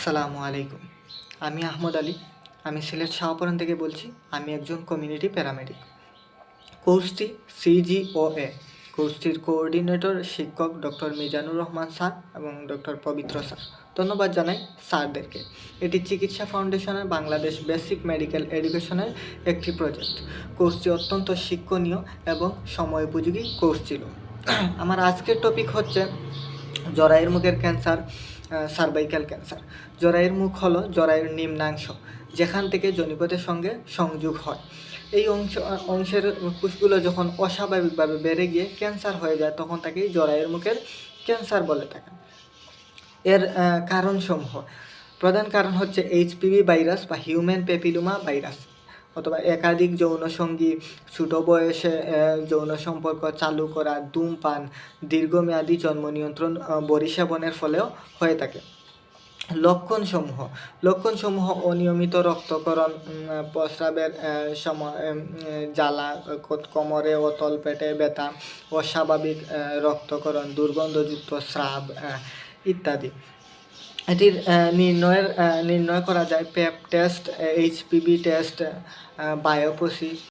আসসালামু আলাইকুম। আমি আহমদ আলী। আমি সিলেট শাহপরান থেকে বলছি। আমি একজন কমিউনিটি প্যারামেডিক। কোর্সটি CGOA। কোর্সটির কোঅর্ডিনেটর শিক্ষক ডক্টর মিজানুর রহমান স্যার এবং ডক্টর পবিত্র স্যার। ধন্যবাদ জানাই স্যারদেরকে। এটি চিকিৎসা ফাউন্ডেশনের বাংলাদেশ বেসিক মেডিকেল এডুকেশনের একটি প্রজেক্ট। কোর্সটি অত্যন্ত শিক্ষণীয় এবং সময়োপযোগী কোর্স ছিল। আমার আজকের টপিক হচ্ছে জরায়ুর মুখের ক্যান্সার, সার্ভাইকাল ক্যান্সার। জরায়ুর মুখ হলো জরায়ুর নিম্নাংশ, যেখান থেকে জনিপথের সঙ্গে সংযোগ হয়। এই অংশের কোষগুলো যখন অস্বাভাবিকভাবে বেড়ে গিয়ে ক্যান্সার হয়ে যায়, তখন তাকেই জরায়ুর মুখের ক্যান্সার বলে থাকে। এর কারণসমূহ, প্রধান কারণ হচ্ছে HPV ভাইরাস বা হিউম্যান প্যাপিলোমা ভাইরাস, অথবা একাধিক যৌনসঙ্গী, ছোটো বয়সে যৌন সম্পর্ক চালু করা, ধূমপান, দীর্ঘমেয়াদী জন্ম নিয়ন্ত্রণ বড়ি সেবনের ফলেও হয়ে থাকে। লক্ষণসমূহ অনিয়মিত রক্তকরণ, প্রস্রাবের সময় জ্বালা, কোমরে ও তলপেটে ব্যথা, অস্বাভাবিক রক্তকরণ, দুর্গন্ধযুক্ত স্রাব ইত্যাদি। এটির নির্ণয় করা যায় প্যাপ টেস্ট, HPV টেস্ট, বায়োপসি